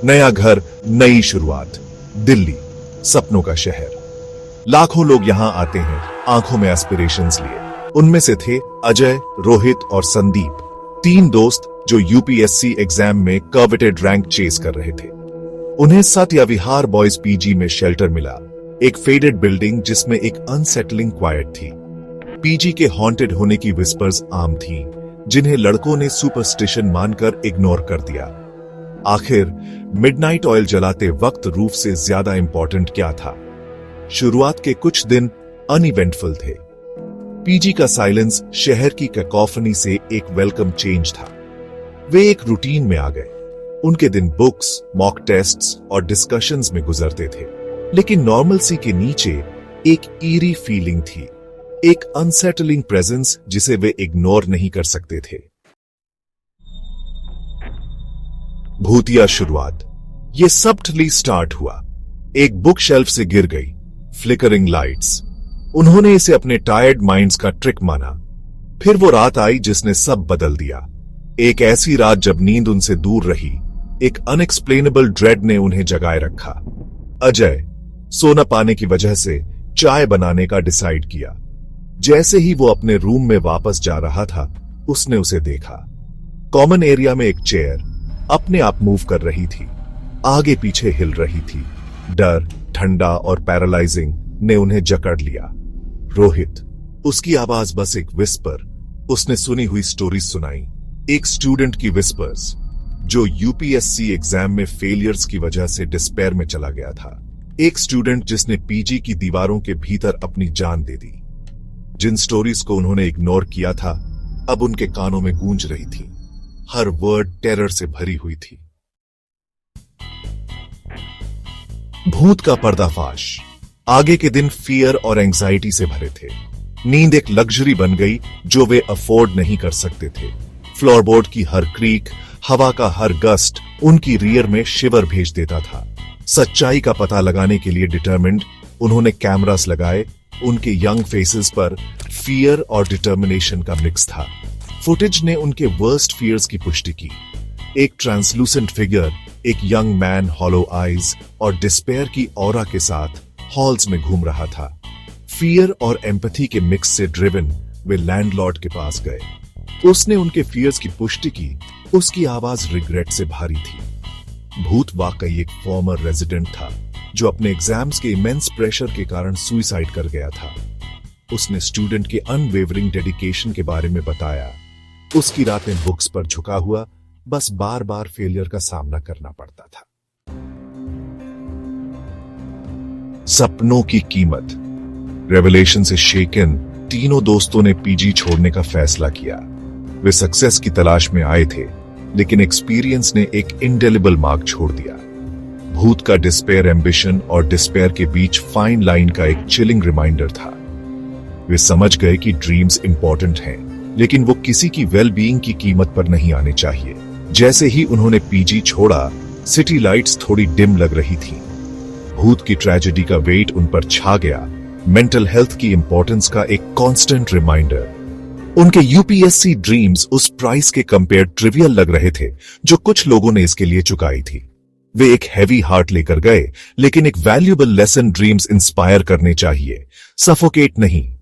नया घर, नई शुरुआत। दिल्ली, सपनों का शहर। लाखों लोग यहां आते हैं आंखों में एस्पिरेशंस लिए। उनमें से थे अजय, रोहित और संदीप, तीन दोस्त जो यूपीएससी एग्जाम में कॉवेटेड रैंक चेस कर रहे थे। उन्हें सत्या विहार बॉयज पीजी में शेल्टर मिला, एक फेडेड बिल्डिंग जिसमें एक अनसेटलिंग क्वाइट थी। पीजी के हॉन्टेड होने की विस्पर्स आम थीं, जिन्हें लड़कों ने सुपरस्टिशन मानकर इग्नोर कर दिया। आखिर मिडनाइट ऑयल जलाते वक्त रूफ से ज्यादा इंपॉर्टेंट क्या था? शुरुआत के कुछ दिन अनइवेंटफुल थे। पीजी का साइलेंस शहर की कैकोफनी से एक वेलकम चेंज था। वे एक रूटीन में आ गए। उनके दिन बुक्स, मॉक टेस्ट्स और डिस्कशंस में गुजरते थे। लेकिन नॉर्मलसी के नीचे एक ईरी फीलिंग थी, एक अनसेटलिंग प्रेजेंस जिसे वे इग्नोर नहीं कर सकते थे। भूतिया शुरुआत। ये सब्टली स्टार्ट हुआ। एक बुक शेल्फ से गिर गई, फ्लिकरिंग लाइट्स। उन्होंने इसे अपने टायर्ड माइंड्स का ट्रिक माना। फिर वो रात आई जिसने सब बदल दिया। एक ऐसी रात जब नींद उनसे दूर रही, एक अनएक्सप्लेनेबल ड्रेड ने उन्हें जगाए रखा। अजय सोना पाने की वजह से चाय बनाने का डिसाइड किया। जैसे ही वो अपने रूम में वापस जा रहा था, उसने उसे देखा। कॉमन एरिया में एक चेयर अपने आप मूव कर रही थी, आगे पीछे हिल रही थी। डर, ठंडा और पैरालाइजिंग ने उन्हें जकड़ लिया। रोहित, उसकी आवाज बस एक विस्पर। उसने सुनी हुई स्टोरी सुनाई, एक स्टूडेंट की विस्पर्स जो यूपीएससी एग्जाम में फेलियर्स की वजह से डिस्पेयर में चला गया था। एक स्टूडेंट जिसने पीजी की दीवारों के भीतर अपनी जान दे दी। जिन स्टोरीज को उन्होंने इग्नोर किया था, अब उनके कानों में गूंज रही थी। हर वर्ड टेरर से भरी हुई थी। भूत का पर्दाफाश। आगे के दिन फियर और एंजाइटी से भरे थे। नींद एक लग्जरी बन गई जो वे अफोर्ड नहीं कर सकते थे। फ्लोरबोर्ड की हर क्रीक, हवा का हर गस्ट उनकी रियर में शिवर भेज देता था। सच्चाई का पता लगाने के लिए डिटरमिन्ड, उन्होंने कैमरास लगाए। उनके यंग फेसेस पर फियर और डिटर्मिनेशन का मिक्स था। फुटेज ने उनके वर्स्ट फियर्स की पुष्टि की। एक ट्रांसलूसेंट फिगर, एक यंग मैन हॉलो आईज और डिस्पेयर की ऑरा के साथ हॉल्स में घूम रहा था। फियर और एम्पैथी के मिक्स से ड्रिवन वे लैंडलॉर्ड के पास गए। उसने उनके फियर्स की पुष्टि की। उसकी आवाज रिग्रेट से भारी थी। भूत वाकई एक फॉर्मर रेजिडेंट था जो अपने एग्जाम्स के इमेंस प्रेशर के कारण सुइसाइड कर गया था। उसने स्टूडेंट के अनवेवरिंग डेडिकेशन के बारे में बताया। उसकी रातें बुक्स पर झुका हुआ, बस बार बार फेलियर का सामना करना पड़ता था। सपनों की कीमत। रेवलेशन से शेकन तीनों दोस्तों ने पीजी छोड़ने का फैसला किया। वे सक्सेस की तलाश में आए थे, लेकिन एक्सपीरियंस ने एक इंडेलिबल मार्क छोड़ दिया। भूत का डिस्पेयर एम्बिशन और डिस्पेयर के बीच फाइन लाइन का एक चिलिंग रिमाइंडर था। वे समझ गए कि ड्रीम्स इंपॉर्टेंट हैं, लेकिन वो किसी की वेल बीइंग की कीमत पर नहीं आने चाहिए। जैसे ही उन्होंने पीजी छोड़ा, सिटी लाइट्स थोड़ी डिम लग रही थीं। भूत की ट्रेजेडी का वेट उन पर छा गया, मेंटल हेल्थ की इंपॉर्टेंस का एक कांस्टेंट रिमाइंडर। उनके यूपीएससी ड्रीम्स उस प्राइस के कंपेयर ट्रिवियल लग रहे थे जो कुछ लोगों ने इसके लिए चुकाई थी। वे एक हैवी हार्ट लेकर गए, लेकिन एक वैल्यूएबल लेसन ड्रीम्स इंस्पायर करने चाहिए, सफोकेट नहीं।